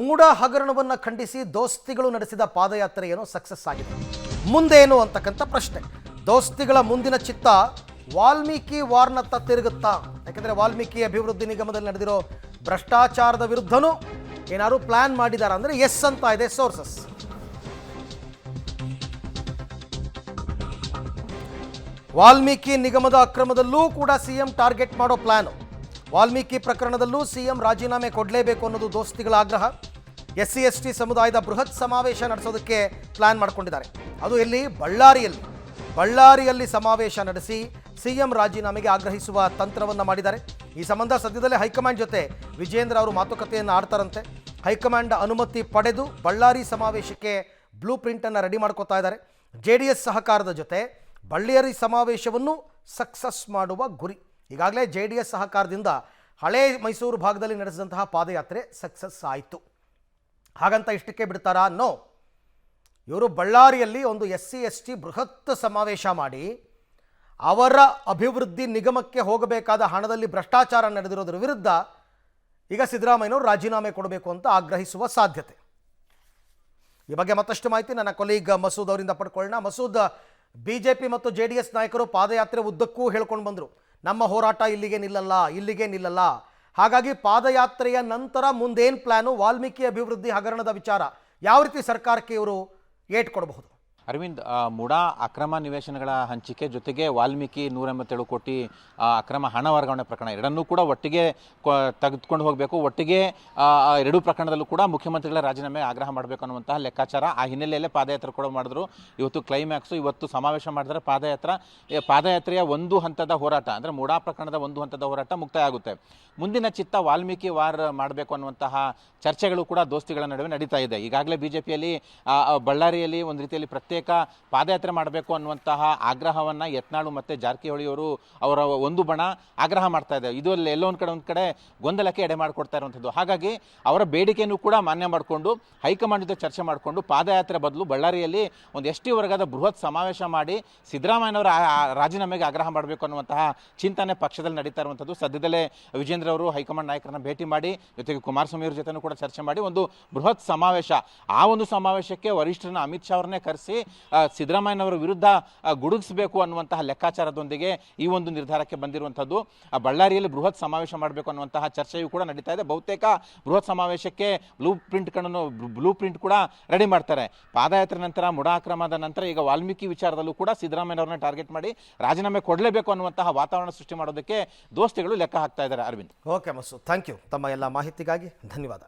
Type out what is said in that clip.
ಮೂಡ ಹಗರಣವನ್ನು ಖಂಡಿಸಿ ದೋಸ್ತಿಗಳು ನಡೆಸಿದ ಪಾದಯಾತ್ರೆ ಏನೋ ಸಕ್ಸಸ್ ಆಗಿದೆ. ಮುಂದೇನು ಅಂತಕ್ಕಂಥ ಪ್ರಶ್ನೆ. ದೋಸ್ತಿಗಳ ಮುಂದಿನ ಚಿತ್ತ ವಾಲ್ಮೀಕಿ ವಾರ್ನತ್ತ ತಿರುಗುತ್ತಾ? ಯಾಕಂದರೆ ವಾಲ್ಮೀಕಿ ಅಭಿವೃದ್ಧಿ ನಿಗಮದಲ್ಲಿ ನಡೆದಿರೋ ಭ್ರಷ್ಟಾಚಾರದ ವಿರುದ್ಧನೂ ಏನಾದ್ರು ಪ್ಲಾನ್ ಮಾಡಿದಾರ ಅಂದರೆ ಎಸ್ ಅಂತ ಇದೆ ಸೋರ್ಸಸ್. ವಾಲ್ಮೀಕಿ ನಿಗಮದ ಅಕ್ರಮದಲ್ಲೂ ಕೂಡ ಸಿಎಂ ಟಾರ್ಗೆಟ್ ಮಾಡೋ ಪ್ಲಾನು. ವಾಲ್ಮೀಕಿ ಪ್ರಕರಣದಲ್ಲೂ ಸಿಎಂ ರಾಜೀನಾಮೆ ಕೊಡಲೇಬೇಕು ಅನ್ನೋದು ದೋಸ್ತಿಗಳ ಆಗ್ರಹ. SC/ST ಸಮುದಾಯದ ಬೃಹತ್ ಸಮಾವೇಶ ನಡೆಸೋದಕ್ಕೆ ಪ್ಲಾನ್ ಮಾಡಿಕೊಂಡಿದ್ದಾರೆ. ಅದು ಎಲ್ಲಿ? ಬಳ್ಳಾರಿಯಲ್ಲಿ ಸಮಾವೇಶ ನಡೆಸಿ ಸಿಎಂ ರಾಜೀನಾಮೆಗೆ ಆಗ್ರಹಿಸುವ ತಂತ್ರವನ್ನು ಮಾಡಿದ್ದಾರೆ. ಈ ಸಂಬಂಧ ಸದ್ಯದಲ್ಲೇ ಹೈಕಮಾಂಡ್ ಜೊತೆ ವಿಜೇಂದ್ರ ಅವರು ಮಾತುಕತೆಯನ್ನು ಆಡ್ತಾರಂತೆ. ಹೈಕಮಾಂಡ್ ಅನುಮತಿ ಪಡೆದು ಬಳ್ಳಾರಿ ಸಮಾವೇಶಕ್ಕೆ ಬ್ಲೂ ಪ್ರಿಂಟನ್ನು ರೆಡಿ ಮಾಡ್ಕೋತಾ ಇದ್ದಾರೆ. JDS ಸಹಕಾರದ ಜೊತೆ ಬಳ್ಳಾರಿ ಸಮಾವೇಶವನ್ನು ಸಕ್ಸಸ್ ಮಾಡುವ ಗುರಿ. ಈಗಾಗಲೇ JDS ಸಹಕಾರದಿಂದ ಹಳೆ ಮೈಸೂರು ಭಾಗದಲ್ಲಿ ನಡೆಸಿದಂತಹ ಪಾದಯಾತ್ರೆ ಸಕ್ಸಸ್ ಆಯಿತು. ಹಾಗಂತ ಇಷ್ಟಕ್ಕೆ ಬಿಡ್ತಾರಾ? ನೋ. ಇವರು ಬಳ್ಳಾರಿಯಲ್ಲಿ ಒಂದು SC/ST ಬೃಹತ್ ಸಮಾವೇಶ ಮಾಡಿ ಅವರ ಅಭಿವೃದ್ಧಿ ನಿಗಮಕ್ಕೆ ಹೋಗಬೇಕಾದ ಹಣದಲ್ಲಿ ಭ್ರಷ್ಟಾಚಾರ ನಡೆದಿರೋದ್ರ ವಿರುದ್ಧ ಈಗ ಸಿದ್ದರಾಮಯ್ಯನವರು ರಾಜೀನಾಮೆ ಕೊಡಬೇಕು ಅಂತ ಆಗ್ರಹಿಸುವ ಸಾಧ್ಯತೆ. ಈ ಬಗ್ಗೆ ಮತ್ತಷ್ಟು ಮಾಹಿತಿ ನನ್ನ ಕೊಲೀಗ್ ಮಸೂದ್ ಅವರಿಂದ ಪಡ್ಕೊಳ್ಳೋಣ. ಮಸೂದ್, BJP ಮತ್ತು JDS ನಾಯಕರು ಪಾದಯಾತ್ರೆ ಉದ್ದಕ್ಕೂ ಹೇಳ್ಕೊಂಡು ಬಂದರು, ನಮ್ಮ ಹೋರಾಟ ಇಲ್ಲಿಗೆ ನಿಲ್ಲಲ್ಲ. ಹಾಗಾಗಿ ಪಾದಯಾತ್ರೆಯ ನಂತರ ಮುಂದೇನು ಪ್ಲಾನು? ವಾಲ್ಮೀಕಿ ಅಭಿವೃದ್ಧಿ ಹಗರಣದ ವಿಚಾರ ಯಾವ ರೀತಿ ಸರ್ಕಾರಕ್ಕೆ ಇವರು ಏಟ್ ಕೊಡಬಹುದು? ಅರವಿಂದ್, ಮುಡಾ ಅಕ್ರಮ ನಿವೇಶನಗಳ ಹಂಚಿಕೆ ಜೊತೆಗೆ ವಾಲ್ಮೀಕಿ 187 ಕೋಟಿ ಅಕ್ರಮ ಹಣ ವರ್ಗಾವಣೆ ಪ್ರಕರಣ ಎರಡನ್ನೂ ಕೂಡ ಒಟ್ಟಿಗೆ ತೆಗೆದುಕೊಂಡು ಹೋಗಬೇಕು. ಒಟ್ಟಿಗೆ ಎರಡೂ ಪ್ರಕರಣದಲ್ಲೂ ಕೂಡ ಮುಖ್ಯಮಂತ್ರಿಗಳ ರಾಜೀನಾಮೆ ಆಗ್ರಹ ಮಾಡಬೇಕು ಅನ್ನುವಂತಹ ಲೆಕ್ಕಾಚಾರ. ಆ ಹಿನ್ನೆಲೆಯಲ್ಲೇ ಪಾದಯಾತ್ರೆ ಕೂಡ ಮಾಡಿದ್ರು. ಇವತ್ತು ಕ್ಲೈಮ್ಯಾಕ್ಸು, ಇವತ್ತು ಸಮಾವೇಶ ಮಾಡಿದರೆ ಪಾದಯಾತ್ರೆಯ ಒಂದು ಹಂತದ ಹೋರಾಟ ಅಂದರೆ ಮುಡಾ ಪ್ರಕರಣದ ಒಂದು ಹಂತದ ಹೋರಾಟ ಮುಕ್ತಾಯ ಆಗುತ್ತೆ. ಮುಂದಿನ ಚಿತ್ತ ವಾಲ್ಮೀಕಿ ವಾರ್ ಮಾಡಬೇಕು ಅನ್ನುವಂತಹ ಚರ್ಚೆಗಳು ಕೂಡ ದೋಸ್ತಿಗಳ ನಡುವೆ ನಡೀತಾ ಇದೆ. ಈಗಾಗಲೇ BJPಯಲ್ಲಿ ಬಳ್ಳಾರಿಯಲ್ಲಿ ಒಂದು ರೀತಿಯಲ್ಲಿ ಪ್ರತ್ಯೇಕ ಪಾದಯಾತ್ರೆ ಮಾಡಬೇಕು ಅನ್ನುವಂತಹ ಆಗ್ರಹವನ್ನು ಯತ್ನಾಳು ಮತ್ತು ಜಾರಕಿಹೊಳಿಯವರು ಅವರ ಒಂದು ಬಣ ಆಗ್ರಹ ಮಾಡ್ತಾ ಇದೆ. ಇದು ಎಲ್ಲೋ ಒಂದು ಕಡೆ ಗೊಂದಲಕ್ಕೆ ಎಡೆ ಮಾಡಿಕೊಡ್ತಾ ಇರುವಂಥದ್ದು. ಹಾಗಾಗಿ ಅವರ ಬೇಡಿಕೆಯನ್ನು ಕೂಡ ಮಾನ್ಯ ಮಾಡಿಕೊಂಡು ಹೈಕಮಾಂಡ್ ಜೊತೆ ಚರ್ಚೆ ಮಾಡಿಕೊಂಡು ಪಾದಯಾತ್ರೆ ಬದಲು ಬಳ್ಳಾರಿಯಲ್ಲಿ ಒಂದು ST ವರ್ಗದ ಬೃಹತ್ ಸಮಾವೇಶ ಮಾಡಿ ಸಿದ್ದರಾಮಯ್ಯನವರ ರಾಜೀನಾಮೆಗೆ ಆಗ್ರಹ ಮಾಡಬೇಕು ಅನ್ನುವಂತಹ ಚಿಂತನೆ ಪಕ್ಷದಲ್ಲಿ ನಡೀತಾ ಇರುವಂಥದ್ದು. ಸದ್ಯದಲ್ಲೇ ವಿಜೇಂದ್ರ ಅವರು ಹೈಕಮಾಂಡ್ ನಾಯಕರನ್ನ ಭೇಟಿ ಮಾಡಿ ಜೊತೆಗೆ ಕುಮಾರಸ್ವಾಮಿ ಅವರ ಜೊತೆನೂ ಕೂಡ ಚರ್ಚೆ ಮಾಡಿ ಒಂದು ಬೃಹತ್ ಸಮಾವೇಶ, ಆ ಒಂದು ಸಮಾವೇಶಕ್ಕೆ ವರಿಷ್ಠರನ್ನ ಅಮಿತ್ ಶಾ ಅವರನ್ನೇ ಕರೆಸಿ ಸಿದ್ದರಾಮಯ್ಯನವರ ವಿರುದ್ಧ ಗುಡುಗಿಸಬೇಕು ಅನ್ನುವಂತಹ ಲೆಕ್ಕಾಚಾರದೊಂದಿಗೆ ಈ ಒಂದು ನಿರ್ಧಾರಕ್ಕೆ ಬಂದಿರುವಂಥದ್ದು. ಬಳ್ಳಾರಿಯಲ್ಲಿ ಬೃಹತ್ ಸಮಾವೇಶ ಮಾಡಬೇಕು ಅನ್ನುವಂತಹ ಚರ್ಚೆಯೂ ಕೂಡ ನಡೀತಾ ಇದೆ. ಬಹುತೇಕ ಬೃಹತ್ ಸಮಾವೇಶಕ್ಕೆ ಬ್ಲೂ ಪ್ರಿಂಟ್ ಕೂಡ ರೆಡಿ ಮಾಡ್ತಾರೆ. ಪಾದಯಾತ್ರೆ ನಂತರ ಮುಡಾ ಅಕ್ರಮದ ನಂತರ ಈಗ ವಾಲ್ಮೀಕಿ ವಿಚಾರದಲ್ಲೂ ಕೂಡ ಸಿದ್ದರಾಮಯ್ಯನವರನ್ನ ಟಾರ್ಗೆಟ್ ಮಾಡಿ ರಾಜೀನಾಮೆ ಕೊಡಲೇಬೇಕು ಅನ್ನುವಂತಹ ವಾತಾವರಣ ಸೃಷ್ಟಿ ಮಾಡೋದಕ್ಕೆ ದೋಸ್ತಿಗಳು ಲೆಕ್ಕ ಹಾಕ್ತಾ ಇದ್ದಾರೆ. Arvind. Okay Masood, thank you. ತಮ್ಮ ಎಲ್ಲ ಮಾಹಿತಿಗಾಗಿ ಧನ್ಯವಾದ.